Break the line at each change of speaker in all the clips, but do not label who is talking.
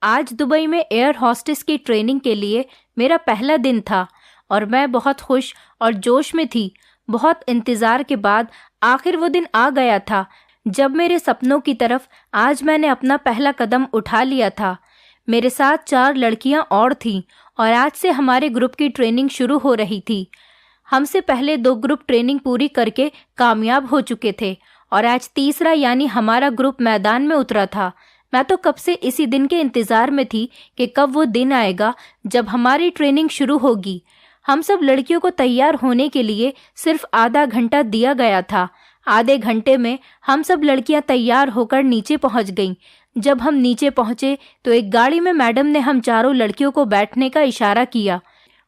आज दुबई में air hostess की ट्रेनिंग के लिए मेरा पहला दिन था और मैं बहुत खुश और जोश में थी। बहुत इंतज़ार के बाद आखिर वो दिन आ गया था जब मेरे सपनों की तरफ आज मैंने अपना पहला कदम उठा लिया था। मेरे साथ 4 लड़कियां और थीं और आज से हमारे ग्रुप की ट्रेनिंग शुरू हो रही थी। हमसे पहले 2 ग्रुप ट्रेनिंग पूरी करके कामयाब हो चुके थे और आज तीसरा यानी हमारा ग्रुप मैदान में उतरा था। मैं तो कब से इसी दिन के इंतज़ार में थी कि कब वो दिन आएगा जब हमारी ट्रेनिंग शुरू होगी। हम सब लड़कियों को तैयार होने के लिए सिर्फ आधा घंटा दिया गया था। आधे घंटे में हम सब लड़कियां तैयार होकर नीचे पहुंच गईं। जब हम नीचे पहुंचे तो एक गाड़ी में मैडम ने हम चारों लड़कियों को बैठने का इशारा किया।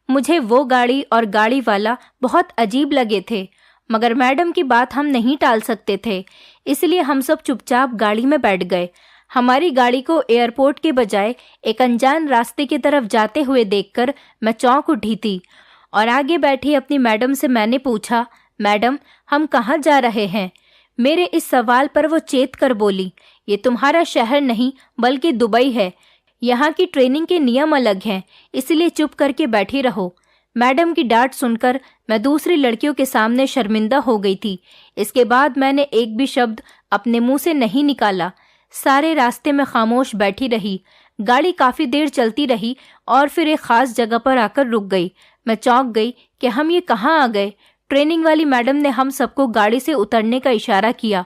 मुझे वो गाड़ी और गाड़ी वाला बहुत अजीब लगे थे, मगर मैडम की बात हम नहीं टाल सकते थे, इसलिए हम सब चुपचाप गाड़ी में बैठ गए। हमारी गाड़ी को एयरपोर्ट के बजाय एक अनजान रास्ते की तरफ जाते हुए देखकर मैं चौंक उठी थी और आगे बैठी अपनी मैडम से मैंने पूछा, मैडम हम कहाँ जा रहे हैं? मेरे इस सवाल पर वो चेत कर बोली, ये तुम्हारा शहर नहीं बल्कि दुबई है। यहाँ की ट्रेनिंग के नियम अलग हैं, इसलिए चुप करके बैठी रहो। मैडम की डांट सुनकर मैं दूसरी लड़कियों के सामने शर्मिंदा हो गई थी। इसके बाद मैंने एक भी शब्द अपने मुंह से नहीं निकाला। सारे रास्ते में खामोश बैठी रही। गाड़ी काफ़ी देर चलती रही और फिर एक ख़ास जगह पर आकर रुक गई। मैं चौंक गई कि हम ये कहाँ आ गए। ट्रेनिंग वाली मैडम ने हम सबको गाड़ी से उतरने का इशारा किया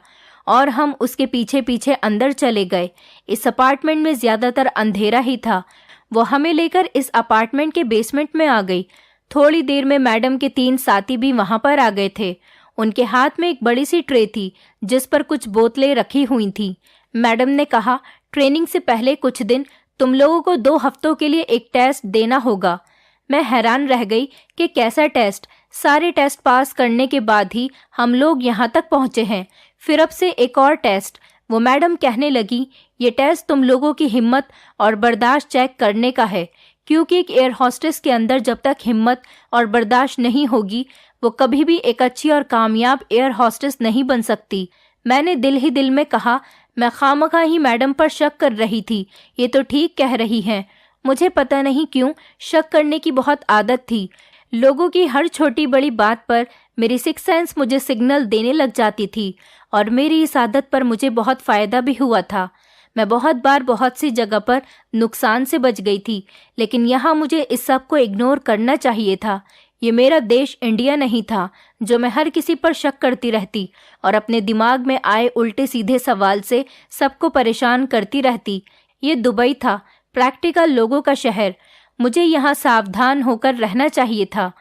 और हम उसके पीछे पीछे अंदर चले गए। इस अपार्टमेंट में ज़्यादातर अंधेरा ही था। वो हमें लेकर इस अपार्टमेंट के बेसमेंट में आ गई। थोड़ी देर में मैडम के 3 साथी भी वहाँ पर आ गए थे। उनके हाथ में एक बड़ी सी ट्रे थी जिस पर कुछ बोतलें रखी हुई थीं। मैडम ने कहा, ट्रेनिंग से पहले कुछ दिन तुम लोगों को 2 हफ्तों के लिए एक टेस्ट देना होगा। मैं हैरान रह गई कि कैसा टेस्ट? सारे टेस्ट पास करने के बाद ही हम लोग यहाँ तक पहुँचे हैं, फिर अब से एक और टेस्ट। वो मैडम कहने लगी, ये टेस्ट तुम लोगों की हिम्मत और बर्दाश्त चेक करने का है, क्योंकि एक एयर हॉस्टेस के अंदर जब तक हिम्मत और बर्दाश्त नहीं होगी वो कभी भी एक अच्छी और कामयाब एयर हॉस्टेस नहीं बन सकती। मैंने दिल ही दिल में कहा, मैं खामखा ही मैडम पर शक कर रही थी, ये तो ठीक कह रही हैं। मुझे पता नहीं क्यों शक करने की बहुत आदत थी। लोगों की हर छोटी बड़ी बात पर मेरी सिक्स सेंस मुझे सिग्नल देने लग जाती थी और मेरी इस आदत पर मुझे बहुत फ़ायदा भी हुआ था। मैं बहुत बार बहुत सी जगह पर नुकसान से बच गई थी, लेकिन यहाँ मुझे इस सब को इग्नोर करना चाहिए था। ये मेरा देश इंडिया नहीं था जो मैं हर किसी पर शक करती रहती और अपने दिमाग में आए उल्टे सीधे सवाल से सबको परेशान करती रहती। ये दुबई था, प्रैक्टिकल लोगों का शहर। मुझे यहाँ सावधान होकर रहना चाहिए था।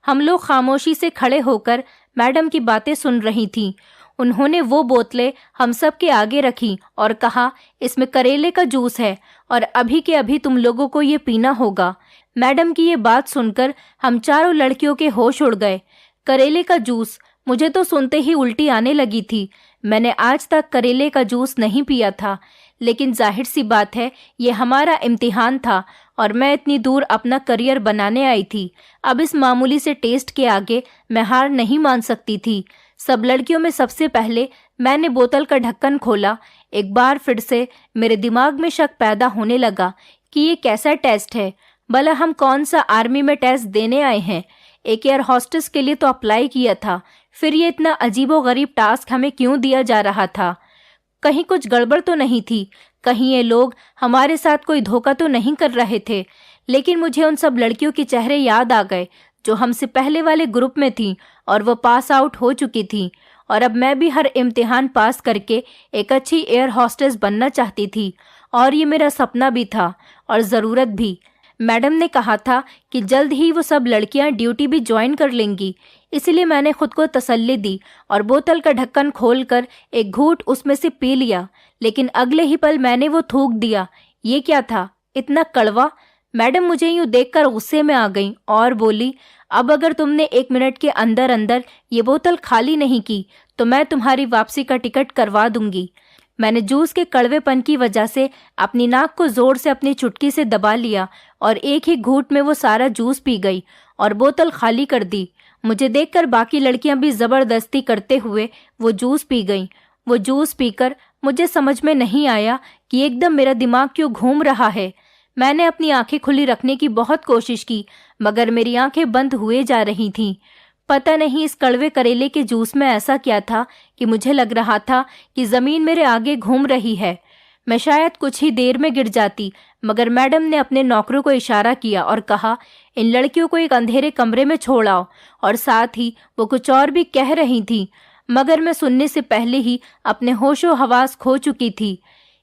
हम लोग खामोशी से खड़े होकर मैडम की बातें सुन रही थीं। उन्होंने वो बोतलें हम सब के आगे रखी और कहा, इसमें करेले का जूस है और अभी के अभी तुम लोगों को ये पीना होगा। मैडम की ये बात सुनकर हम चारों लड़कियों के होश उड़ गए। करेले का जूस, मुझे तो सुनते ही उल्टी आने लगी थी। मैंने आज तक करेले का जूस नहीं पिया था, लेकिन जाहिर सी बात है ये हमारा इम्तिहान था और मैं इतनी दूर अपना करियर बनाने आई थी। अब इस मामूली से टेस्ट के आगे मैं हार नहीं मान सकती थी। सब लड़कियों में सबसे पहले मैंने बोतल का ढक्कन खोला। एक बार फिर से मेरे दिमाग में शक पैदा होने लगा कि ये कैसा टेस्ट है, भला हम कौन सा आर्मी में टेस्ट देने आए हैं। एक एयर हॉस्टेस के लिए तो अप्लाई किया था, फिर ये इतना अजीबोगरीब टास्क हमें क्यों दिया जा रहा था? कहीं कुछ गड़बड़ तो नहीं थी? कहीं ये लोग हमारे साथ कोई धोखा तो नहीं कर रहे थे? लेकिन मुझे उन सब लड़कियों के चेहरे याद आ गए जो हमसे पहले वाले ग्रुप में थीं और वो पास आउट हो चुकी थीं, और अब मैं भी हर इम्तिहान पास करके एक अच्छी एयर हॉस्टेस बनना चाहती थी और ये मेरा सपना भी था और ज़रूरत भी। मैडम ने कहा था कि जल्द ही वो सब लड़कियां ड्यूटी भी ज्वाइन कर लेंगी, इसलिए मैंने खुद को तसल्ली दी और बोतल का ढक्कन खोलकर एक घूंट उसमें से पी लिया। लेकिन अगले ही पल मैंने वो थूक दिया। ये क्या था, इतना कड़वा? मैडम मुझे यूँ देखकर गुस्से में आ गई और बोली, अब अगर तुमने 1 मिनट के अंदर अंदर ये बोतल खाली नहीं की तो मैं तुम्हारी वापसी का टिकट करवा दूंगी। मैंने जूस के कड़वेपन की वजह से अपनी नाक को जोर से अपनी चुटकी से दबा लिया और एक ही घूंट में वो सारा जूस पी गई और बोतल खाली कर दी। मुझे देखकर बाकी लड़कियां भी ज़बरदस्ती करते हुए वो जूस पी गईं। वो जूस पीकर मुझे समझ में नहीं आया कि एकदम मेरा दिमाग क्यों घूम रहा है। मैंने अपनी आंखें खुली रखने की बहुत कोशिश की, मगर मेरी आंखें बंद हुए जा रही थीं। पता नहीं इस कड़वे करेले के जूस में ऐसा क्या था कि मुझे लग रहा था कि ज़मीन मेरे आगे घूम रही है। मैं शायद कुछ ही देर में गिर जाती, मगर मैडम ने अपने नौकरों को इशारा किया और कहा, इन लड़कियों को एक अंधेरे कमरे में छोड़ आओ। और साथ ही वो कुछ और भी कह रही थी, मगर मैं सुनने से पहले ही अपने होशो हवास खो चुकी थी।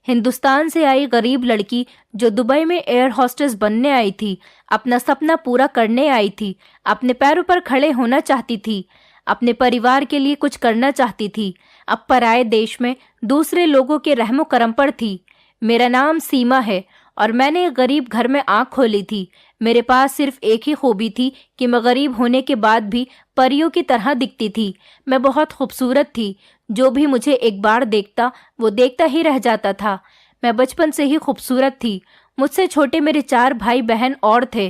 हिंदुस्तान से आई गरीब लड़की जो दुबई में एयर होस्टेस बनने आई थी, अपना सपना पूरा करने आई थी, अपने पैरों पर खड़े होना चाहती थी, अपने परिवार के लिए कुछ करना चाहती थी, अब पराए देश में दूसरे लोगों के रहमो करम पर थी। मेरा नाम सीमा है और मैंने एक गरीब घर में आँख खोली थी। मेरे पास सिर्फ एक ही खूबी थी कि मैं गरीब होने के बाद भी परियों की तरह दिखती थी। मैं बहुत खूबसूरत थी। जो भी मुझे एक बार देखता वो देखता ही रह जाता था। मैं बचपन से ही खूबसूरत थी। मुझसे छोटे मेरे 4 भाई बहन और थे।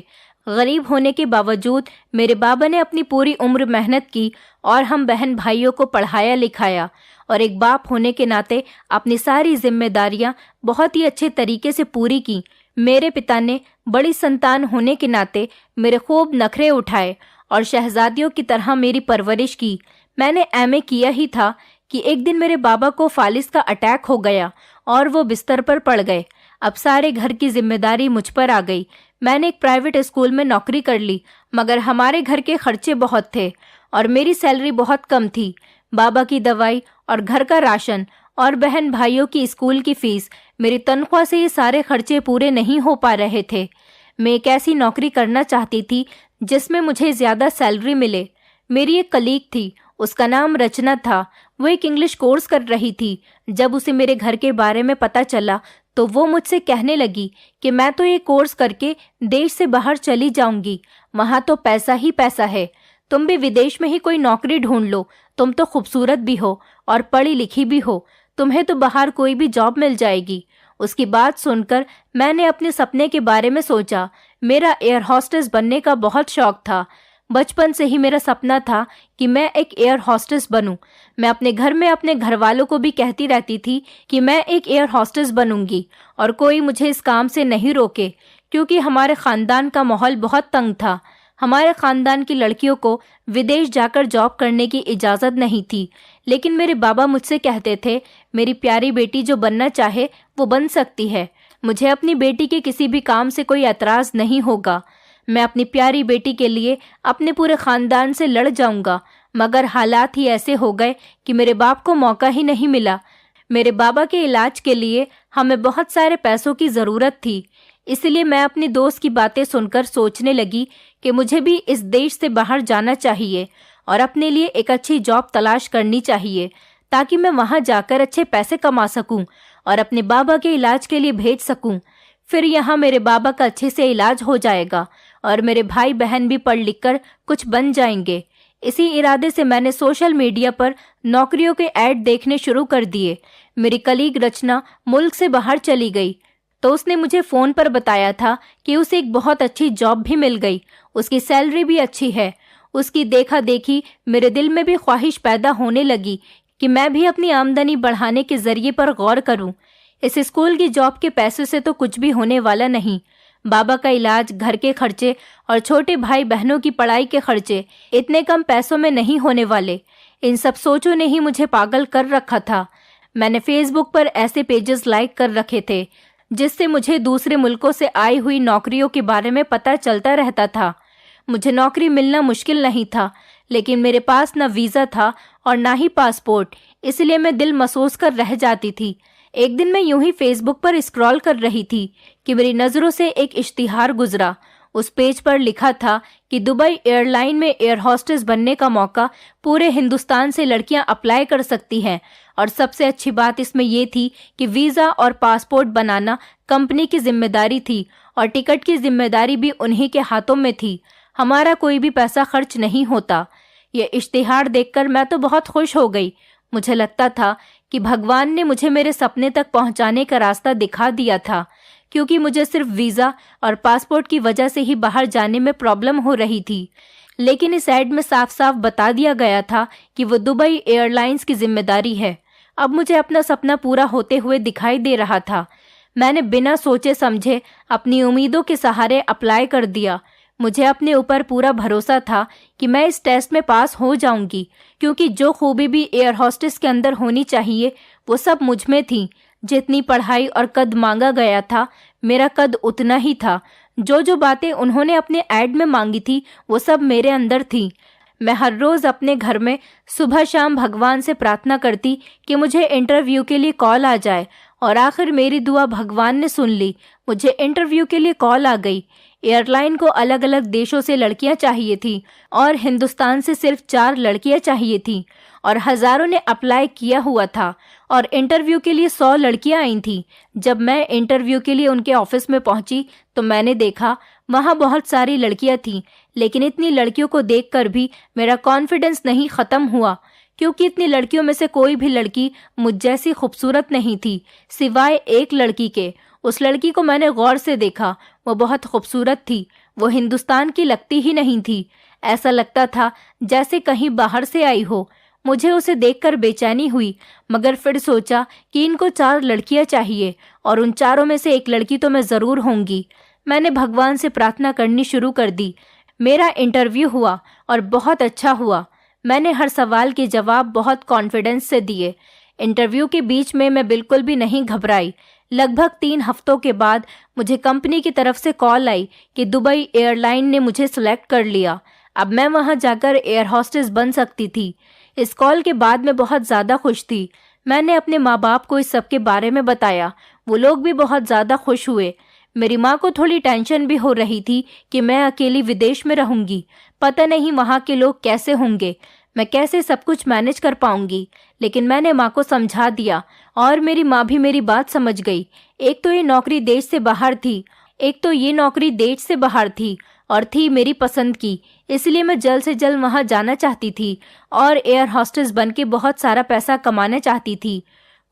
गरीब होने के बावजूद मेरे बाबा ने अपनी पूरी उम्र मेहनत की और हम बहन भाइयों को पढ़ाया लिखाया, और एक बाप होने के नाते अपनी सारी जिम्मेदारियां बहुत ही अच्छे तरीके से पूरी की। मेरे पिता ने बड़ी संतान होने के नाते मेरे खूब नखरे उठाए और शहजादियों की तरह मेरी परवरिश की। मैंने एमए किया ही था कि एक दिन मेरे बाबा को फालिस का अटैक हो गया और वो बिस्तर पर पड़ गए। अब सारे घर की जिम्मेदारी मुझ पर आ गई। मैंने एक प्राइवेट स्कूल में नौकरी कर ली, मगर हमारे घर के खर्चे बहुत थे और मेरी सैलरी बहुत कम थी। बाबा की दवाई और घर का राशन और बहन भाइयों की स्कूल की फीस, मेरी तनख्वाह से ये सारे खर्चे पूरे नहीं हो पा रहे थे। मैं एक ऐसी नौकरी करना चाहती थी जिसमें मुझे ज़्यादा सैलरी मिले। मेरी एक कलीग थी, उसका नाम रचना था। वो एक इंग्लिश कोर्स कर रही थी। जब उसे मेरे घर के बारे में पता चला तो वो मुझसे कहने लगी कि मैं तो ये कोर्स करके देश से बाहर चली जाऊंगी, वहाँ तो पैसा ही पैसा है। तुम भी विदेश में ही कोई नौकरी ढूंढ लो, तुम तो खूबसूरत भी हो और पढ़ी लिखी भी हो, तुम्हें तो बाहर कोई भी जॉब मिल जाएगी। उसकी बात सुनकर मैंने अपने सपने के बारे में सोचा। मेरा एयर होस्टेस बनने का बहुत शौक था। बचपन से ही मेरा सपना था कि मैं एक एयर होस्टेस बनूं। मैं अपने घर में अपने घर वालों को भी कहती रहती थी कि मैं एक एयर होस्टेस बनूंगी और कोई मुझे इस काम से नहीं रोके, क्योंकि हमारे ख़ानदान का माहौल बहुत तंग था। हमारे ख़ानदान की लड़कियों को विदेश जाकर जॉब करने की इजाज़त नहीं थी, लेकिन मेरे बाबा मुझसे कहते थे, मेरी प्यारी बेटी जो बनना चाहे वो बन सकती है। मुझे अपनी बेटी के किसी भी काम से कोई एतराज़ नहीं होगा। मैं अपनी प्यारी बेटी के लिए अपने पूरे ख़ानदान से लड़ जाऊंगा। मगर हालात ही ऐसे हो गए कि मेरे बाप को मौका ही नहीं मिला। मेरे बाबा के इलाज के लिए हमें बहुत सारे पैसों की ज़रूरत थी। इसलिए मैं अपनी दोस्त की बातें सुनकर सोचने लगी कि मुझे भी इस देश से बाहर जाना चाहिए और अपने लिए एक अच्छी जॉब तलाश करनी चाहिए, ताकि मैं वहाँ जाकर अच्छे पैसे कमा सकूं और अपने बाबा के इलाज के लिए भेज सकूं। फिर यहाँ मेरे बाबा का अच्छे से इलाज हो जाएगा और मेरे भाई बहन भी पढ़ लिख कर कुछ बन जाएंगे। इसी इरादे से मैंने सोशल मीडिया पर नौकरियों के ऐड देखने शुरू कर दिए। मेरी कलीग रचना मुल्क से बाहर चली गई तो उसने मुझे फ़ोन पर बताया था कि उसे एक बहुत अच्छी जॉब भी मिल गई, उसकी सैलरी भी अच्छी है। उसकी देखा देखी मेरे दिल में भी ख्वाहिश पैदा होने लगी कि मैं भी अपनी आमदनी बढ़ाने के ज़रिए पर गौर करूं। इस स्कूल की जॉब के पैसे से तो कुछ भी होने वाला नहीं। बाबा का इलाज, घर के खर्चे और छोटे भाई बहनों की पढ़ाई के खर्चे इतने कम पैसों में नहीं होने वाले। इन सब सोचों ने ही मुझे पागल कर रखा था। मैंने फेसबुक पर ऐसे पेजेस लाइक कर रखे थे जिससे मुझे दूसरे मुल्कों से आई हुई नौकरियों के बारे में पता चलता रहता था। मुझे नौकरी मिलना मुश्किल नहीं था, लेकिन मेरे पास न वीज़ा था और ना ही पासपोर्ट, इसलिए मैं दिल मसोस कर रह जाती थी। एक दिन मैं यूं ही फेसबुक पर स्क्रॉल कर रही थी कि मेरी नज़रों से एक इश्तिहार गुजरा। उस पेज पर लिखा था कि दुबई एयरलाइन में एयर होस्टेस बनने का मौका पूरे हिंदुस्तान से लड़कियां अप्लाई कर सकती हैं, और सबसे अच्छी बात इसमें यह थी कि वीज़ा और पासपोर्ट बनाना कंपनी की जिम्मेदारी थी और टिकट की जिम्मेदारी भी उन्हीं के हाथों में थी। हमारा कोई भी पैसा खर्च नहीं होता। ये इश्तिहार देखकर मैं तो बहुत खुश हो गई। मुझे लगता था कि भगवान ने मुझे मेरे सपने तक पहुंचाने का रास्ता दिखा दिया था, क्योंकि मुझे सिर्फ वीज़ा और पासपोर्ट की वजह से ही बाहर जाने में प्रॉब्लम हो रही थी। लेकिन इस ऐड में साफ साफ बता दिया गया था कि वो दुबई एयरलाइंस की जिम्मेदारी है। अब मुझे अपना सपना पूरा होते हुए दिखाई दे रहा था। मैंने बिना सोचे समझे अपनी उम्मीदों के सहारे अप्लाई कर दिया। मुझे अपने ऊपर पूरा भरोसा था कि मैं इस टेस्ट में पास हो जाऊंगी, क्योंकि जो खूबी भी एयर होस्टेस के अंदर होनी चाहिए वो सब मुझ में थी। जितनी पढ़ाई और कद मांगा गया था, मेरा कद उतना ही था। जो जो बातें उन्होंने अपने ऐड में मांगी थी वो सब मेरे अंदर थी। मैं हर रोज़ अपने घर में सुबह शाम भगवान से प्रार्थना करती कि मुझे इंटरव्यू के लिए कॉल आ जाए, और आखिर मेरी दुआ भगवान ने सुन ली। मुझे इंटरव्यू के लिए कॉल आ गई। एयरलाइन को अलग अलग देशों से लड़कियां चाहिए थी और हिंदुस्तान से सिर्फ 4 लड़कियां चाहिए थी, और हज़ारों ने अप्लाई किया हुआ था, और इंटरव्यू के लिए 100 लड़कियां आई थीं। जब मैं इंटरव्यू के लिए उनके ऑफिस में पहुंची तो मैंने देखा वहां बहुत सारी लड़कियां थीं, लेकिन इतनी लड़कियों को देखकर भी मेरा कॉन्फिडेंस नहीं ख़त्म हुआ, क्योंकि इतनी लड़कियों में से कोई भी लड़की मुझ जैसी खूबसूरत नहीं थी, सिवाय एक लड़की के। उस लड़की को मैंने गौर से देखा। वो बहुत खूबसूरत थी। वो हिंदुस्तान की लगती ही नहीं थी। ऐसा लगता था जैसे कहीं बाहर से आई हो। मुझे उसे देखकर बेचैनी हुई, मगर फिर सोचा कि इनको 4 लड़कियां चाहिए और उन चारों में से एक लड़की तो मैं ज़रूर होंगी। मैंने भगवान से प्रार्थना करनी शुरू कर दी। मेरा इंटरव्यू हुआ और बहुत अच्छा हुआ। मैंने हर सवाल के जवाब बहुत कॉन्फिडेंस से दिए। इंटरव्यू के बीच में मैं बिल्कुल भी नहीं घबराई। लगभग 3 हफ्तों के बाद मुझे कंपनी की तरफ से कॉल आई कि दुबई एयरलाइन ने मुझे सिलेक्ट कर लिया। अब मैं वहां जाकर एयर होस्टेस बन सकती थी। इस कॉल के बाद मैं बहुत ज़्यादा खुश थी। मैंने अपने माँ बाप को इस सब के बारे में बताया। वो लोग भी बहुत ज़्यादा खुश हुए। मेरी माँ को थोड़ी टेंशन भी हो रही थी कि मैं अकेली विदेश में रहूंगी। पता नहीं वहाँ के लोग कैसे होंगे, मैं कैसे सब कुछ मैनेज कर पाऊंगी। लेकिन मैंने माँ को समझा दिया और मेरी माँ भी मेरी बात समझ गई। एक तो ये नौकरी देश से बाहर थी और थी मेरी पसंद की, इसलिए मैं जल्द से जल्द वहाँ जाना चाहती थी और एयर होस्टेस बन के बहुत सारा पैसा कमाना चाहती थी।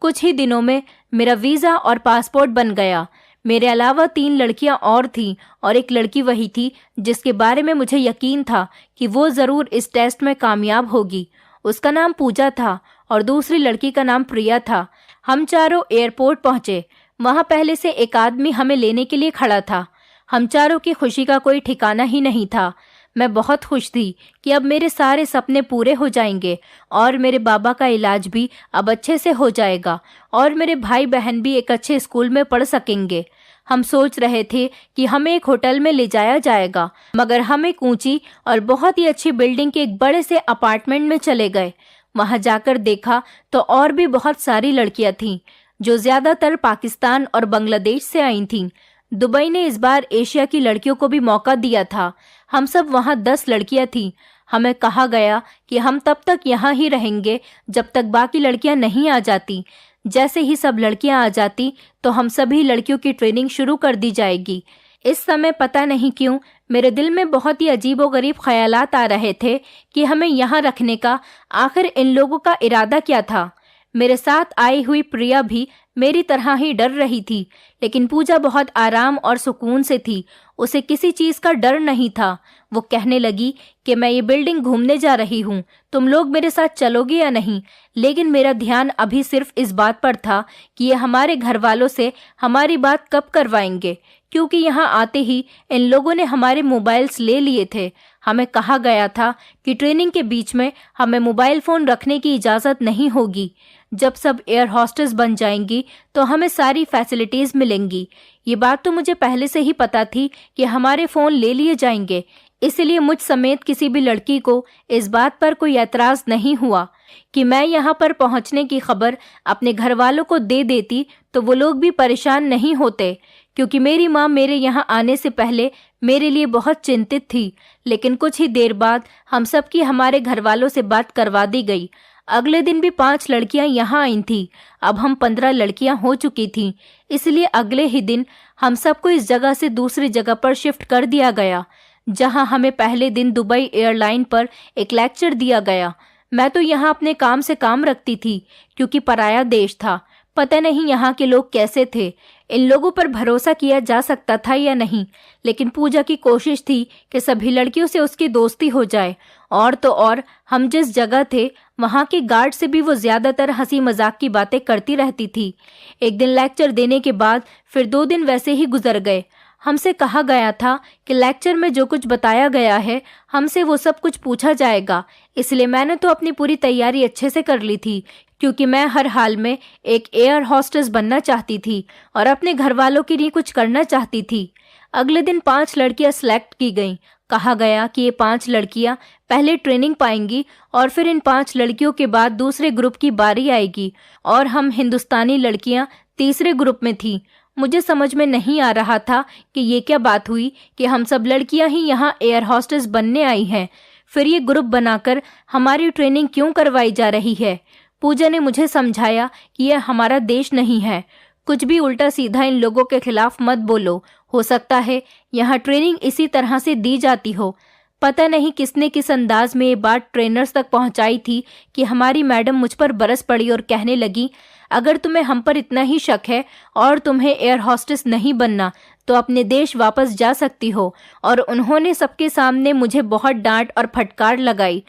कुछ ही दिनों में मेरा वीज़ा और पासपोर्ट बन गया। मेरे अलावा 3 लड़कियां और थीं, और एक लड़की वही थी जिसके बारे में मुझे यकीन था कि वो ज़रूर इस टेस्ट में कामयाब होगी। उसका नाम पूजा था और दूसरी लड़की का नाम प्रिया था। हम चारों एयरपोर्ट पहुंचे। वहां पहले से एक आदमी हमें लेने के लिए खड़ा था। हम चारों की खुशी का कोई ठिकाना ही नहीं था। मैं बहुत खुश थी कि अब मेरे सारे सपने पूरे हो जाएंगे और मेरे बाबा का इलाज भी अब अच्छे से हो जाएगा और मेरे भाई बहन भी एक अच्छे स्कूल में पढ़ सकेंगे। हम सोच रहे थे कि हमें एक होटल में ले जाया जाएगा, मगर हम एक ऊंची और बहुत ही अच्छी बिल्डिंग के एक बड़े से अपार्टमेंट में चले गए। वहां जाकर देखा तो और भी बहुत सारी लड़कियां थीं, जो ज्यादातर पाकिस्तान और बांग्लादेश से आई थीं। दुबई ने इस बार एशिया की लड़कियों को भी मौका दिया था। हम सब वहां 10 लड़कियां थीं। हमें कहा गया कि हम तब तक यहाँ ही रहेंगे जब तक बाकी लड़कियां नहीं आ जाती। जैसे ही सब लड़कियां आ जाती तो हम सभी लड़कियों की ट्रेनिंग शुरू कर दी जाएगी। इस समय पता नहीं क्यों मेरे दिल में बहुत ही अजीबोगरीब ख्यालात आ रहे थे कि हमें यहाँ रखने का आखिर इन लोगों का इरादा क्या था। मेरे साथ आई हुई प्रिया भी मेरी तरह ही डर रही थी, लेकिन पूजा बहुत आराम और सुकून से थी। उसे किसी चीज़ का डर नहीं था। वो कहने लगी कि मैं ये बिल्डिंग घूमने जा रही हूँ, तुम लोग मेरे साथ चलोगे या नहीं। लेकिन मेरा ध्यान अभी सिर्फ इस बात पर था कि ये हमारे घर वालों से हमारी बात कब करवाएंगे, क्योंकि यहाँ आते ही इन लोगों ने हमारे मोबाइल्स ले लिए थे। हमें कहा गया था कि ट्रेनिंग के बीच में हमें मोबाइल फ़ोन रखने की इजाज़त नहीं होगी। जब सब एयर होस्टेस बन जाएंगी तो हमें सारी फैसिलिटीज़ मिलेंगी। ये बात तो मुझे पहले से ही पता थी कि हमारे फ़ोन ले लिए जाएंगे, इसलिए मुझ समेत किसी भी लड़की को इस बात पर कोई एतराज़ नहीं हुआ कि मैं यहाँ पर पहुँचने की खबर अपने घर वालों को दे देती तो वो लोग भी परेशान नहीं होते, क्योंकि मेरी माँ मेरे यहाँ आने से पहले मेरे लिए बहुत चिंतित थी। लेकिन कुछ ही देर बाद हम सब की हमारे घर वालों से बात करवा दी गई। अगले दिन भी 5 लड़कियां यहाँ आई थीं। अब हम 15 लड़कियां हो चुकी थीं, इसलिए अगले ही दिन हम सबको इस जगह से दूसरी जगह पर शिफ्ट कर दिया गया, जहां हमें पहले दिन दुबई एयरलाइन पर एक लेक्चर दिया गया। मैं तो यहाँ अपने काम से काम रखती थी, क्योंकि पराया देश था। पता नहीं यहाँ के लोग कैसे थे, इन लोगों पर भरोसा किया जा सकता था या नहीं। लेकिन पूजा की कोशिश थी कि सभी लड़कियों से उसकी दोस्ती हो जाए। और तो और हम जिस जगह थे वहाँ के गार्ड से भी वो ज़्यादातर हंसी मजाक की बातें करती रहती थी। एक दिन लेक्चर देने के बाद फिर 2 दिन वैसे ही गुजर गए। हमसे कहा गया था कि लेक्चर में जो कुछ बताया गया है हमसे वो सब कुछ पूछा जाएगा, इसलिए मैंने तो अपनी पूरी तैयारी अच्छे से कर ली थी, क्योंकि मैं हर हाल में एक एयर होस्टेस बनना चाहती थी और अपने घर वालों के लिए कुछ करना चाहती थी। अगले दिन 5 लड़कियां सिलेक्ट की गईं। कहा गया कि ये 5 लड़कियां पहले ट्रेनिंग पाएंगी और फिर इन 5 लड़कियों के बाद दूसरे ग्रुप की बारी आएगी और हम हिंदुस्तानी लड़कियां तीसरे ग्रुप में थीं। मुझे समझ में नहीं आ रहा था कि ये क्या बात हुई कि हम सब लड़कियां ही यहाँ एयर होस्टेस बनने आई हैं। फिर ये ग्रुप बनाकर हमारी ट्रेनिंग क्यों करवाई जा रही है। पूजा ने मुझे समझाया कि यह हमारा देश नहीं है। कुछ भी उल्टा सीधा इन लोगों के खिलाफ मत बोलो। हो सकता है यहाँ ट्रेनिंग इसी तरह से दी जाती हो। पता नहीं किसने किस अंदाज में ये बात ट्रेनर्स तक पहुंचाई थी कि हमारी मैडम मुझ पर बरस पड़ी और कहने लगी, अगर तुम्हें हम पर इतना ही शक है और तुम्हें एयर होस्टेस नहीं बनना तो अपने देश वापस जा सकती हो। और उन्होंने सबके सामने मुझे बहुत डांट और फटकार लगाई।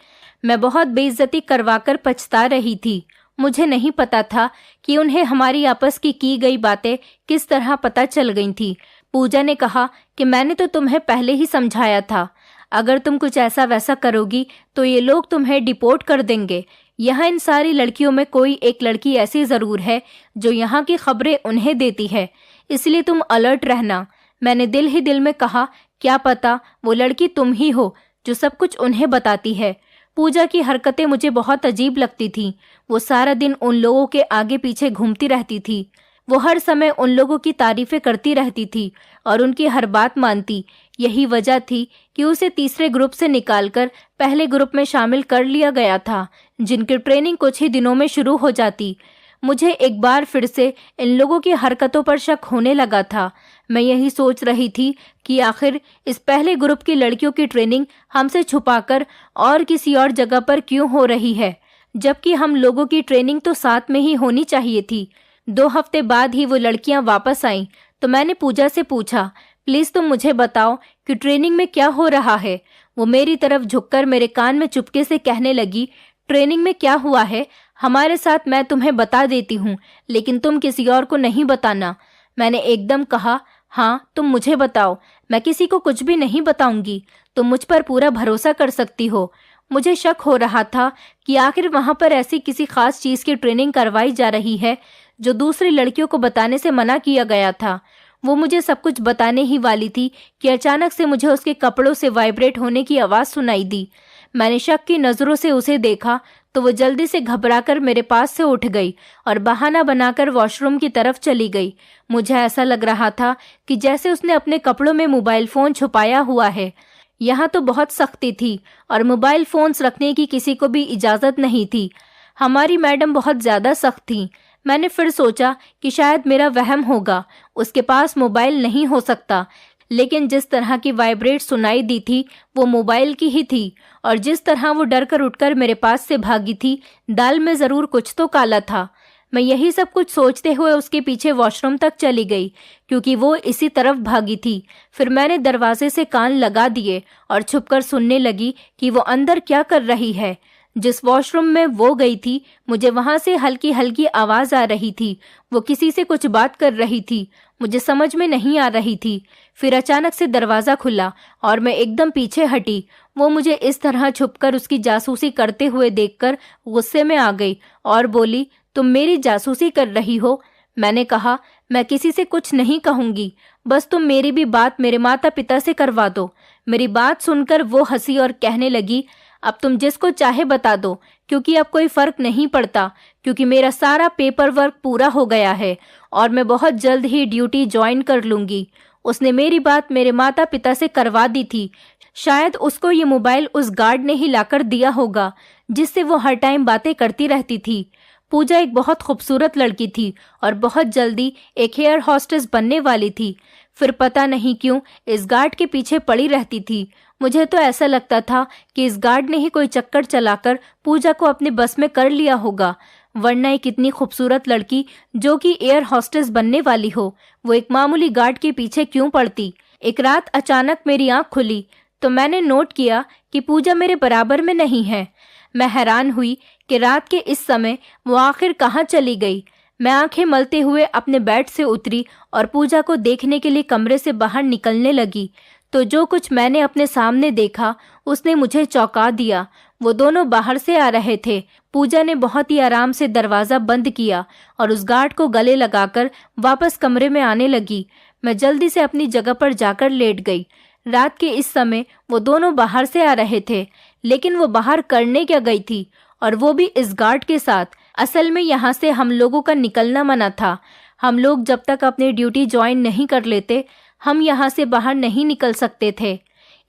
मैं बहुत बेइज्जती करवाकर पछता रही थी। मुझे नहीं पता था कि उन्हें हमारी आपस की गई बातें किस तरह पता चल गई थी। पूजा ने कहा कि मैंने तो तुम्हें पहले ही समझाया था, अगर तुम कुछ ऐसा वैसा करोगी तो ये लोग तुम्हें डिपोर्ट कर देंगे। यहाँ इन सारी लड़कियों में कोई एक लड़की ऐसी ज़रूर है जो यहाँ की खबरें उन्हें देती है, इसलिए तुम अलर्ट रहना। मैंने दिल ही दिल में कहा, क्या पता वो लड़की तुम ही हो जो सब कुछ उन्हें बताती है। पूजा की हरकतें मुझे बहुत अजीब लगती थीं। वो सारा दिन उन लोगों के आगे पीछे घूमती रहती थी। वो हर समय उन लोगों की तारीफें करती रहती थी और उनकी हर बात मानती। यही वजह थी कि उसे तीसरे ग्रुप से निकालकर पहले ग्रुप में शामिल कर लिया गया था, जिनकी ट्रेनिंग कुछ ही दिनों में शुरू हो जाती। मुझे एक बार फिर से इन लोगों की हरकतों पर शक होने लगा था। मैं यही सोच रही थी कि आखिर इस पहले ग्रुप की लड़कियों की ट्रेनिंग हमसे छुपाकर और किसी और जगह पर क्यों हो रही है, जबकि हम लोगों की ट्रेनिंग तो साथ में ही होनी चाहिए थी। 2 हफ्ते बाद ही वो लड़कियां वापस आईं तो मैंने पूजा से पूछा, प्लीज तुम मुझे बताओ कि ट्रेनिंग में क्या हो रहा है। वो मेरी तरफ झुककर मेरे कान में चुपके से कहने लगी, ट्रेनिंग में क्या हुआ है हमारे साथ मैं तुम्हें बता देती हूँ, लेकिन तुम किसी और को नहीं बताना। मैंने एकदम कहा, हाँ तुम मुझे बताओ, मैं किसी को कुछ भी नहीं बताऊंगी। तुम मुझ पर पूरा भरोसा कर सकती हो। मुझे शक हो रहा था कि आखिर वहां पर ऐसी किसी खास चीज की ट्रेनिंग करवाई जा रही है जो दूसरी लड़कियों को बताने से मना किया गया था। वो मुझे सब कुछ बताने ही वाली थी कि अचानक से मुझे उसके कपड़ों से वाइब्रेट होने की आवाज़ सुनाई दी। मैंने शक की नज़रों से उसे देखा तो वो जल्दी से घबराकर मेरे पास से उठ गई और बहाना बनाकर वॉशरूम की तरफ चली गई। मुझे ऐसा लग रहा था कि जैसे उसने अपने कपड़ों में मोबाइल फ़ोन छुपाया हुआ है। यहाँ तो बहुत सख्ती थी और मोबाइल फ़ोन्स रखने की किसी को भी इजाज़त नहीं थी। हमारी मैडम बहुत ज़्यादा सख्त थी। मैंने फिर सोचा कि शायद मेरा वहम होगा, उसके पास मोबाइल नहीं हो सकता, लेकिन जिस तरह की वाइब्रेट सुनाई दी थी वो मोबाइल की ही थी और जिस तरह वो डर कर उठकर मेरे पास से भागी थी, दाल में ज़रूर कुछ तो काला था। मैं यही सब कुछ सोचते हुए उसके पीछे वॉशरूम तक चली गई, क्योंकि वो इसी तरफ भागी थी। फिर मैंने दरवाजे से कान लगा दिए और छुपकर सुनने लगी कि वो अंदर क्या कर रही है। जिस वॉशरूम में वो गई थी मुझे वहां से हल्की हल्की आवाज आ रही थी। वो किसी से कुछ बात कर रही थी, मुझे समझ में नहीं आ रही थी। फिर अचानक से दरवाजा खुला और मैं एकदम पीछे हटी। वो मुझे इस तरह छुपकर उसकी जासूसी करते हुए देखकर गुस्से में आ गई और बोली, तुम मेरी जासूसी कर रही हो? मैंने कहा, मैं किसी से कुछ नहीं कहूंगी, बस तुम मेरी भी बात मेरे माता पिता से करवा दो। मेरी बात सुनकर वो हंसी और कहने लगी, अब तुम जिसको चाहे बता दो, क्योंकि अब कोई फर्क नहीं पड़ता, क्योंकि मेरा सारा पेपर वर्क पूरा हो गया है और मैं बहुत जल्द ही ड्यूटी ज्वाइन कर लूंगी। उसने मेरी बात मेरे माता पिता से करवा दी थी। शायद उसको ये मोबाइल उस गार्ड ने ही लाकर दिया होगा जिससे वो हर टाइम बातें करती रहती थी। पूजा एक बहुत खूबसूरत लड़की थी और बहुत जल्दी एक एयर हॉस्टेस बनने वाली थी। फिर पता नहीं क्यों इस गार्ड के पीछे पड़ी रहती थी। मुझे तो ऐसा लगता था कि इस गार्ड ने ही कोई चक्कर चलाकर पूजा को अपने बस में कर लिया होगा, वरना एक इतनी खूबसूरत लड़की जो कि एयर हॉस्टेस बनने वाली हो, वो एक मामूली गार्ड के पीछे क्यों पड़ती। एक रात अचानक मेरी आंख खुली तो मैंने नोट किया कि पूजा मेरे बराबर में नहीं है। मैं हैरान हुई कि रात के इस समय वो आखिर कहाँ चली गई। मैं आंखें मलते हुए अपने बेड से उतरी और पूजा को देखने के लिए कमरे से बाहर निकलने लगी तो जो कुछ मैंने अपने सामने देखा उसने मुझे चौंका दिया। वो दोनों बाहर से आ रहे थे। पूजा ने बहुत ही आराम से दरवाज़ा बंद किया और उस गार्ड को गले लगाकर वापस कमरे में आने लगी। मैं जल्दी से अपनी जगह पर जाकर लेट गई। रात के इस समय वो दोनों बाहर से आ रहे थे, लेकिन वो बाहर करने क्या गई थी, और वो भी इस गार्ड के साथ। असल में यहाँ से हम लोगों का निकलना मना था। हम लोग जब तक अपनी ड्यूटी ज्वाइन नहीं कर लेते हम यहाँ से बाहर नहीं निकल सकते थे।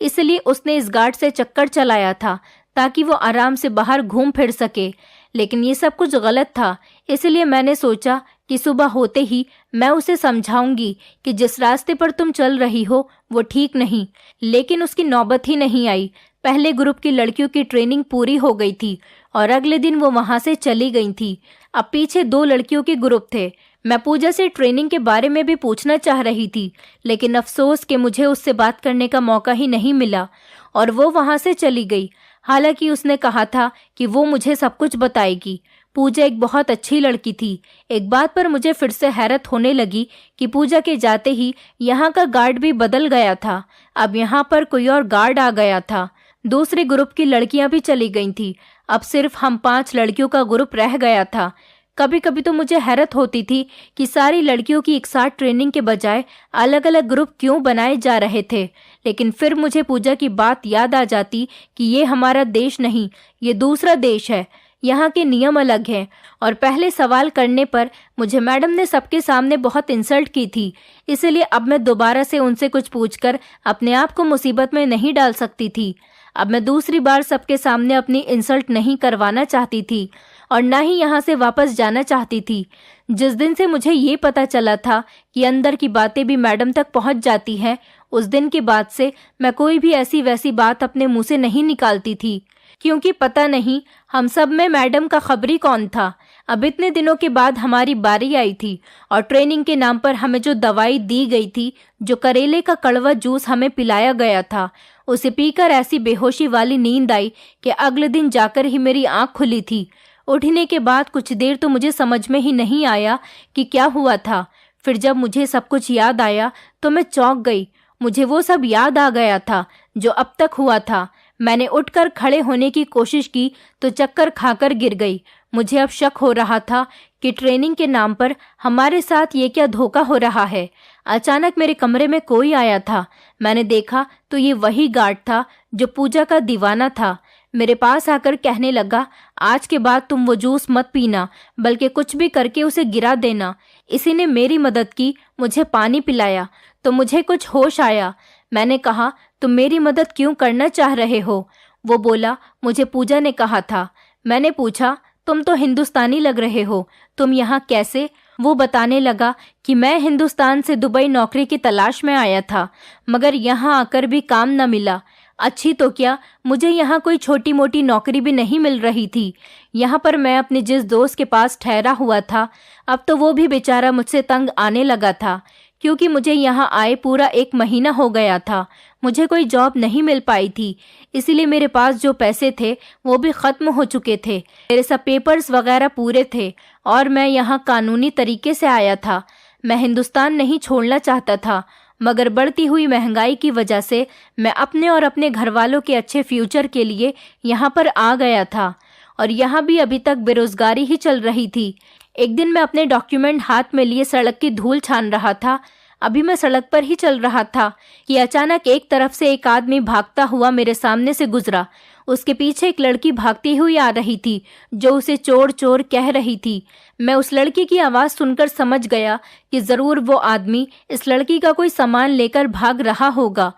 इसलिए उसने इस गार्ड से चक्कर चलाया था ताकि वो आराम से बाहर घूम फिर सके, लेकिन ये सब कुछ गलत था। इसलिए मैंने सोचा कि सुबह होते ही मैं उसे समझाऊंगी कि जिस रास्ते पर तुम चल रही हो वो ठीक नहीं। लेकिन उसकी नौबत ही नहीं आई। पहले ग्रुप की लड़कियों की ट्रेनिंग पूरी हो गई थी और अगले दिन वो वहां से चली गई थी। अब पीछे 2 लड़कियों के ग्रुप थे। मैं पूजा से ट्रेनिंग के बारे में भी पूछना चाह रही थी, लेकिन अफसोस कि मुझे उससे बात करने का मौका ही नहीं मिला और वो वहां से चली गई। हालांकि उसने कहा था कि वो मुझे सब कुछ बताएगी। पूजा एक बहुत अच्छी लड़की थी। एक बात पर मुझे फिर से हैरत होने लगी कि पूजा के जाते ही यहाँ का गार्ड भी बदल गया था। अब यहाँ पर कोई और गार्ड आ गया था। दूसरे ग्रुप की लड़कियां भी चली गई थी। अब सिर्फ हम 5 लड़कियों का ग्रुप रह गया था। कभी कभी तो मुझे हैरत होती थी कि सारी लड़कियों की एक साथ ट्रेनिंग के बजाय अलग अलग ग्रुप क्यों बनाए जा रहे थे। लेकिन फिर मुझे पूजा की बात याद आ जाती कि ये हमारा देश नहीं, ये दूसरा देश है। यहाँ के नियम अलग हैं। और पहले सवाल करने पर मुझे मैडम ने सबके सामने बहुत इंसल्ट की थी। इसलिए अब मैं दोबारा से उनसे कुछ पूछकर अपने आप को मुसीबत में नहीं डाल सकती थी। अब मैं दूसरी बार सबके सामने अपनी इंसल्ट नहीं करवाना चाहती थी और ना ही यहाँ से वापस जाना चाहती थी। जिस दिन से मुझे ये पता चला था कि अंदर की बातें भी मैडम तक पहुँच जाती हैं, उस दिन के बाद से मैं कोई भी ऐसी वैसी बात अपने मुंह से नहीं निकालती थी, क्योंकि पता नहीं हम सब में मैडम का खबरी कौन था। अब इतने दिनों के बाद हमारी बारी आई थी और ट्रेनिंग के नाम पर हमें जो दवाई दी गई थी, जो करेले का कड़वा जूस हमें पिलाया गया था, उसे पीकर ऐसी बेहोशी वाली नींद आई कि अगले दिन जाकर ही मेरी आंख खुली थी। उठने के बाद कुछ देर तो मुझे समझ में ही नहीं आया कि क्या हुआ था। फिर जब मुझे सब कुछ याद आया तो मैं चौंक गई। मुझे वो सब याद आ गया था जो अब तक हुआ था। मैंने उठकर खड़े होने की कोशिश की तो चक्कर खाकर गिर गई। मुझे अब शक हो रहा था कि ट्रेनिंग के नाम पर हमारे साथ ये क्या धोखा हो रहा है। अचानक मेरे कमरे में कोई आया था। मैंने देखा तो ये वही गार्ड था जो पूजा का दीवाना था। मेरे पास आकर कहने लगा, आज के बाद तुम वो जूस मत पीना, बल्कि कुछ भी करके उसे गिरा देना। इसी ने मेरी मदद की, मुझे पानी पिलाया तो मुझे कुछ होश आया। मैंने कहा, तुम मेरी मदद क्यों करना चाह रहे हो? वो बोला, मुझे पूजा ने कहा था। मैंने पूछा, तुम तो हिंदुस्तानी लग रहे हो, तुम यहाँ कैसे? वो बताने लगा कि मैं हिंदुस्तान से दुबई नौकरी की तलाश में आया था, मगर यहाँ आकर भी काम न मिला। अच्छी तो क्या, मुझे यहाँ कोई छोटी मोटी नौकरी भी नहीं मिल रही थी। यहाँ पर मैं अपने जिस दोस्त के पास ठहरा हुआ था, अब तो वो भी बेचारा मुझसे तंग आने लगा था, क्योंकि मुझे यहाँ आए पूरा 1 महीना हो गया था। मुझे कोई जॉब नहीं मिल पाई थी, इसीलिए मेरे पास जो पैसे थे वो भी ख़त्म हो चुके थे। मेरे सब पेपर्स वगैरह पूरे थे और मैं यहाँ कानूनी तरीके से आया था। मैं हिंदुस्तान नहीं छोड़ना चाहता था, मगर बढ़ती हुई महंगाई की वजह से मैं अपने और अपने घर वालों के अच्छे फ्यूचर के लिए यहाँ पर आ गया था। और यहाँ भी अभी तक बेरोजगारी ही चल रही थी। एक दिन मैं अपने डॉक्यूमेंट हाथ में लिए सड़क की धूल छान रहा था। अभी मैं सड़क पर ही चल रहा था कि अचानक एक तरफ से एक आदमी भागता हुआ मेरे सामने से गुजरा। उसके पीछे एक लड़की भागती हुई आ रही थी जो उसे चोर चोर कह रही थी। मैं उस लड़की की आवाज़ सुनकर समझ गया कि ज़रूर वो आदमी इस लड़की का कोई सामान लेकर भाग रहा होगा।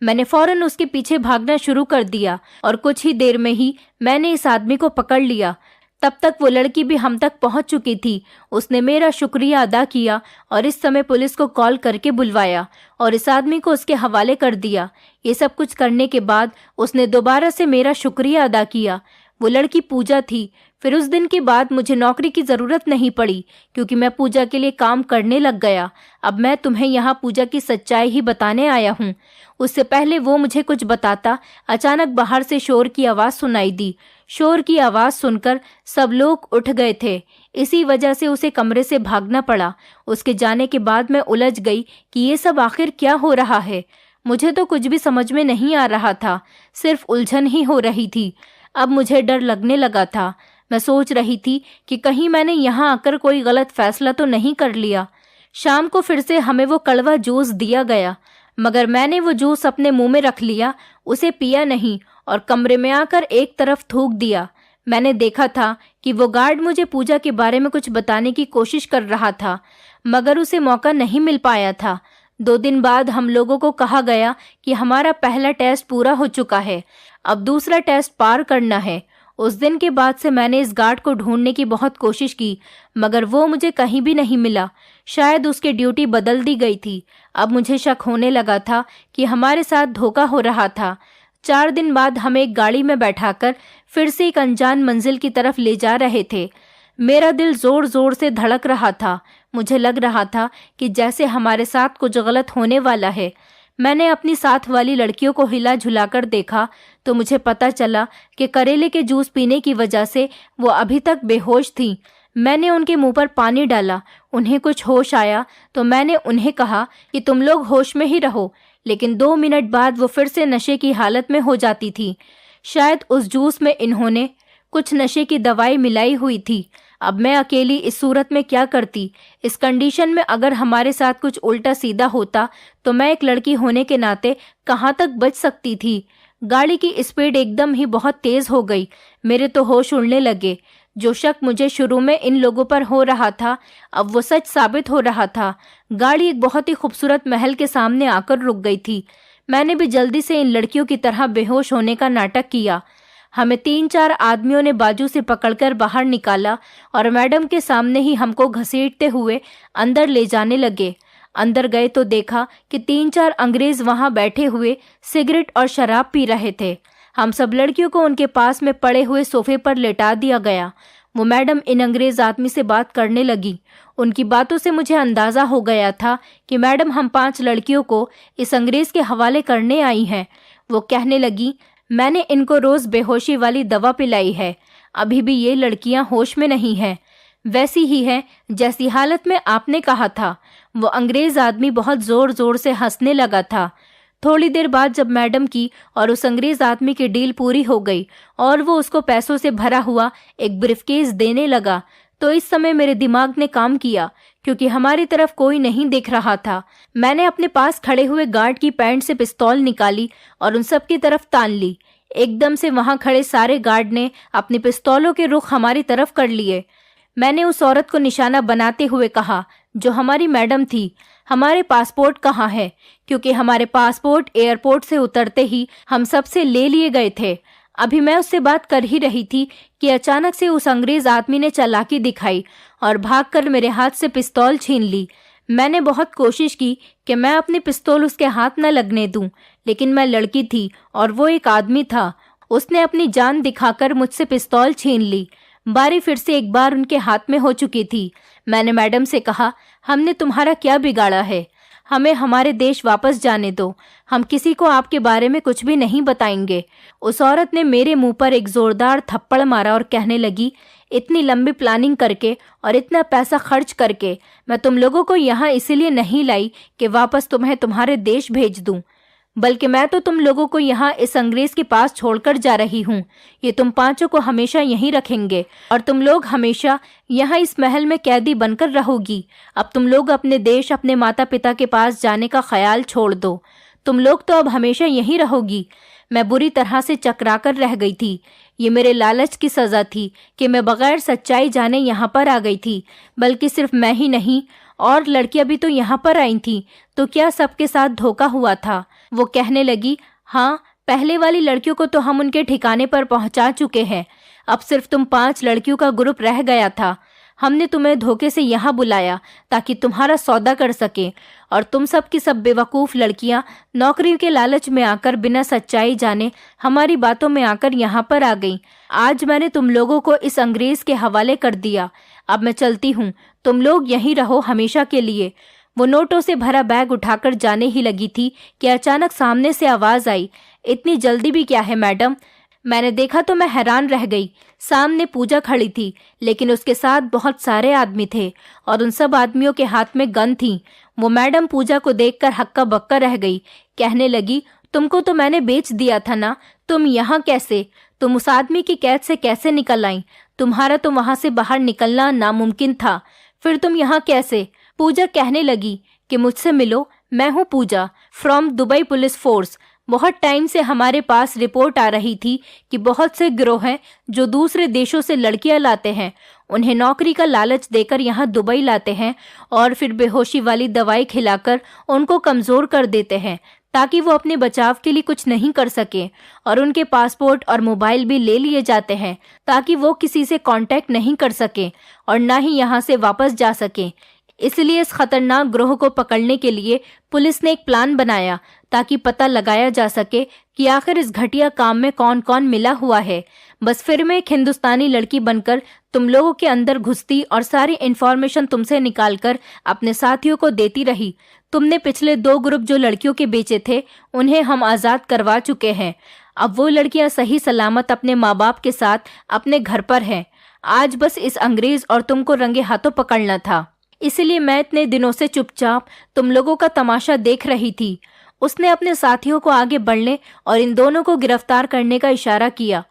मैंने फौरन उसके पीछे भागना शुरू कर दिया और कुछ ही देर में ही मैंने इस आदमी को पकड़ लिया। तब तक वो लड़की भी हम तक पहुंच चुकी थी। उसने मेरा शुक्रिया अदा किया और इस समय पुलिस को कॉल करके बुलवाया और इस आदमी को उसके हवाले कर दिया। ये सब कुछ करने के बाद उसने दोबारा से मेरा शुक्रिया अदा किया। वो लड़की पूजा थी। फिर उस दिन के बाद मुझे नौकरी की ज़रूरत नहीं पड़ी, क्योंकि मैं पूजा के लिए काम करने लग गया। अब मैं तुम्हें यहाँ पूजा की सच्चाई ही बताने आया हूँ। उससे पहले वो मुझे कुछ बताता, अचानक बाहर से शोर की आवाज़ सुनाई दी। शोर की आवाज़ सुनकर सब लोग उठ गए थे। इसी वजह से उसे कमरे से भागना पड़ा। उसके जाने के बाद मैं उलझ गई कि ये सब आखिर क्या हो रहा है। मुझे तो कुछ भी समझ में नहीं आ रहा था, सिर्फ उलझन ही हो रही थी। अब मुझे डर लगने लगा था। मैं सोच रही थी कि कहीं मैंने यहाँ आकर कोई गलत फैसला तो नहीं कर लिया। शाम को फिर से हमें वो कड़वा जूस दिया गया, मगर मैंने वो जूस अपने मुंह में रख लिया, उसे पिया नहीं और कमरे में आकर एक तरफ थूक दिया। मैंने देखा था कि वो गार्ड मुझे पूजा के बारे में कुछ बताने की कोशिश कर रहा था, मगर उसे मौका नहीं मिल पाया था। 2 दिन बाद हम लोगों को कहा गया कि हमारा पहला टेस्ट पूरा हो चुका है, अब दूसरा टेस्ट पार करना है। उस दिन के बाद से मैंने इस गार्ड को ढूंढने की बहुत कोशिश की, मगर वो मुझे कहीं भी नहीं मिला। शायद उसकी ड्यूटी बदल दी गई थी। अब मुझे शक होने लगा था कि हमारे साथ धोखा हो रहा था। 4 दिन बाद हमें एक गाड़ी में बैठाकर फिर से एक अनजान मंजिल की तरफ ले जा रहे थे। मेरा दिल जोर जोर से धड़क रहा था। मुझे लग रहा था कि जैसे हमारे साथ कुछ गलत होने वाला है। मैंने अपनी साथ वाली लड़कियों को हिला झुलाकर देखा तो मुझे पता चला कि करेले के जूस पीने की वजह से वो अभी तक बेहोश थीं। मैंने उनके मुंह पर पानी डाला। उन्हें कुछ होश आया तो मैंने उन्हें कहा कि तुम लोग होश में ही रहो, लेकिन 2 मिनट बाद वो फिर से नशे की हालत में हो जाती थी। शायद उस जूस में इन्होंने कुछ नशे की दवाई मिलाई हुई थी। अब मैं अकेली इस सूरत में क्या करती? इस कंडीशन में अगर हमारे साथ कुछ उल्टा सीधा होता तो मैं एक लड़की होने के नाते कहाँ तक बच सकती थी? गाड़ी की स्पीड एकदम ही बहुत तेज हो गई। मेरे तो होश उड़ने लगे। जो शक मुझे शुरू में इन लोगों पर हो रहा था, अब वो सच साबित हो रहा था। गाड़ी एक बहुत ही खूबसूरत महल के सामने आकर रुक गई थी। मैंने भी जल्दी से इन लड़कियों की तरह बेहोश होने का नाटक किया। हमें 3-4 आदमियों ने बाजू से पकड़कर बाहर निकाला और मैडम के सामने ही हमको घसीटते हुए अंदर ले जाने लगे। अंदर गए तो देखा कि 3-4 अंग्रेज वहां बैठे हुए सिगरेट और शराब पी रहे थे। हम सब लड़कियों को उनके पास में पड़े हुए सोफे पर लेटा दिया गया। वो मैडम इन अंग्रेज आदमी से बात करने लगी। उनकी बातों से मुझे अंदाजा हो गया था कि मैडम हम 5 लड़कियों को इस अंग्रेज के हवाले करने आई हैं। वो कहने लगी, मैंने इनको रोज बेहोशी वाली दवा पिलाई है, अभी भी ये लड़कियां होश में नहीं हैं, वैसी ही है जैसी हालत में आपने कहा था। वो अंग्रेज आदमी बहुत जोर जोर से हंसने लगा था। थोड़ी देर बाद जब मैडम की और उस अंग्रेज आदमी की डील पूरी हो गई और वो उसको पैसों से भरा हुआ एक ब्रीफकेस देने लगा, तो इस समय मेरे दिमाग ने काम किया, क्योंकि हमारी तरफ कोई नहीं देख रहा था। मैंने अपने पास खड़े हुए गार्ड की पैंट से पिस्तौल निकाली और उन सब की तरफ तान ली। एकदम से वहां खड़े सारे गार्ड ने अपने पिस्तौलों के रुख हमारी तरफ कर लिए। मैंने उस औरत को निशाना बनाते हुए कहा, जो हमारी मैडम थी, हमारे पासपोर्ट कहाँ है? क्योंकि हमारे पासपोर्ट एयरपोर्ट से उतरते ही हम सबसे ले लिए गए थे। अभी मैं उससे बात कर ही रही थी कि अचानक से उस अंग्रेज आदमी ने चालाकी दिखाई और भागकर मेरे हाथ से पिस्तौल छीन ली। मैंने बहुत कोशिश की कि मैं अपनी पिस्तौल उसके हाथ न लगने दूं, लेकिन मैं लड़की थी और वो एक आदमी था। उसने अपनी जान दिखाकर मुझसे पिस्तौल छीन ली। बारी फिर से एक बार उनके हाथ में हो चुकी थी। मैंने मैडम से कहा, हमने तुम्हारा क्या बिगाड़ा है? हमें हमारे देश वापस जाने दो, हम किसी को आपके बारे में कुछ भी नहीं बताएंगे। उस औरत ने मेरे मुंह पर एक जोरदार थप्पड़ मारा और कहने लगी, इतनी लंबी प्लानिंग करके और इतना पैसा खर्च करके मैं तुम लोगों को यहाँ इसीलिए नहीं लाई कि वापस तुम्हें तुम्हारे देश भेज दूं, बल्कि मैं तो तुम लोगों को यहाँ इस अंग्रेज के पास छोड़कर जा रही हूँ। ये तुम 5 को हमेशा यहीं रखेंगे और तुम लोग हमेशा यहाँ इस महल में कैदी बनकर रहोगी। अब तुम लोग अपने देश, अपने माता पिता के पास जाने का ख्याल छोड़ दो। तुम लोग तो अब हमेशा यहीं रहोगी। मैं बुरी तरह से चकराकर रह गई थी। ये मेरे लालच की सज़ा थी कि मैं बगैर सच्चाई जाने यहाँ पर आ गई थी। बल्कि सिर्फ मैं ही नहीं, और लड़कियां भी तो यहाँ पर आई थीं। तो क्या सबके साथ धोखा हुआ था? वो कहने लगी, हाँ, पहले वाली लड़कियों को तो हम उनके ठिकाने पर पहुंचा चुके हैं। अब सिर्फ तुम 5 लड़कियों का ग्रुप रह गया था। हमने तुम्हें धोखे से यहाँ बुलाया ताकि तुम्हारा सौदा कर सके, और तुम सब की सब बेवकूफ़ लड़कियां नौकरी के लालच में आकर बिना सच्चाई जाने हमारी बातों में आकर यहाँ पर आ गईं। आज मैंने तुम लोगों को इस अंग्रेज के हवाले कर दिया। अब मैं चलती हूँ, तुम लोग यहीं रहो हमेशा के लिए। वो नोटों से भरा बैग उठाकर जाने ही लगी थी कि अचानक सामने से आवाज़ आई, इतनी जल्दी भी क्या है मैडम? मैंने देखा तो मैं हैरान रह गई। सामने पूजा खड़ी थी, लेकिन उसके साथ बहुत सारे आदमी थे और उन सब आदमियों के हाथ में गन थी। वो मैडम पूजा को देखकर हक्का बक्का रह गई। कहने लगी, तुमको तो मैंने बेच दिया था ना, तुम यहाँ कैसे? तुम उस आदमी की कैद से कैसे निकल आई? तुम्हारा तो वहां से बाहर निकलना नामुमकिन था, फिर तुम यहाँ कैसे? पूजा कहने लगी कि मुझसे मिलो, मैं हूँ पूजा फ्रॉम दुबई पुलिस फोर्स। बहुत टाइम से हमारे पास रिपोर्ट आ रही थी कि बहुत से गिरोह हैं जो दूसरे देशों से लड़कियां लाते हैं, उन्हें नौकरी का लालच देकर यहाँ दुबई लाते हैं और फिर बेहोशी वाली दवाई खिलाकर उनको कमजोर कर देते हैं ताकि वो अपने बचाव के लिए कुछ नहीं कर सके, और उनके पासपोर्ट और मोबाइल भी ले लिए जाते हैं ताकि वो किसी से कांटेक्ट नहीं कर सके और ना ही यहाँ से वापस जा सके। इसलिए इस खतरनाक ग्रोह को पकड़ने के लिए पुलिस ने एक प्लान बनाया ताकि पता लगाया जा सके कि आखिर इस घटिया काम में कौन कौन मिला हुआ है। बस फिर मैं एक हिंदुस्तानी लड़की बनकर तुम लोगों के अंदर घुसती और सारी इंफॉर्मेशन तुमसे निकालकर अपने साथियों को देती रही। तुमने पिछले 2 ग्रुप जो लड़कियों के बेचे थे, उन्हें हम आज़ाद करवा चुके हैं। अब वो लड़कियां सही सलामत अपने माँ बाप के साथ अपने घर पर हैं। आज बस इस अंग्रेज और तुमको रंगे हाथों पकड़ना था, इसलिए मैं इतने दिनों से चुपचाप तुम लोगों का तमाशा देख रही थी। उसने अपने साथियों को आगे बढ़ने और इन दोनों को गिरफ्तार करने का इशारा किया।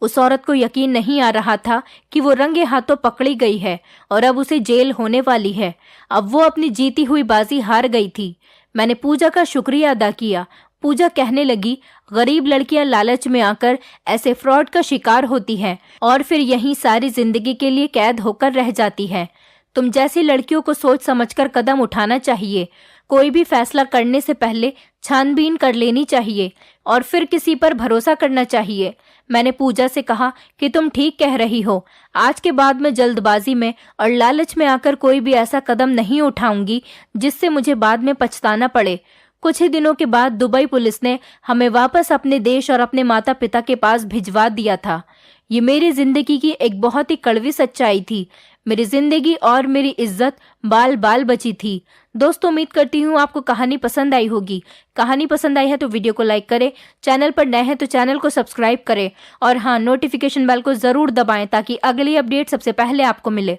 उस औरत को यकीन नहीं आ रहा था कि वो रंगे हाथों पकड़ी गई है और अब उसे जेल होने वाली है। अब वो अपनी जीती हुई बाजी हार गई थी। मैंने पूजा का शुक्रिया अदा किया। पूजा कहने लगी, गरीब लड़कियां लालच में आकर ऐसे फ्रॉड का शिकार होती हैं और फिर यहीं सारी जिंदगी के लिए कैद होकर रह जाती है। तुम जैसी लड़कियों को सोच समझकर कदम उठाना चाहिए। कोई भी फैसला करने से पहले छानबीन कर लेनी चाहिए और फिर किसी पर भरोसा करना चाहिए। मैंने पूजा से कहा कि तुम ठीक कह रही हो। आज के बाद मैं जल्दबाजी में और लालच में आकर कोई भी ऐसा कदम नहीं उठाऊंगी जिससे मुझे बाद में पछताना पड़े। कुछ ही दिनों के बाद दुबई पुलिस ने हमें वापस अपने देश और अपने माता पिता के पास भिजवा दिया था। ये मेरी जिंदगी की एक बहुत ही कड़वी सच्चाई थी। मेरी जिंदगी और मेरी इज्जत बाल बाल बची थी। दोस्तों, उम्मीद करती हूँ आपको कहानी पसंद आई होगी। कहानी पसंद आई है तो वीडियो को लाइक करें, चैनल पर नए हैं तो चैनल को सब्सक्राइब करें और हाँ, नोटिफिकेशन बेल को जरूर दबाएं ताकि अगली अपडेट सबसे पहले आपको मिले।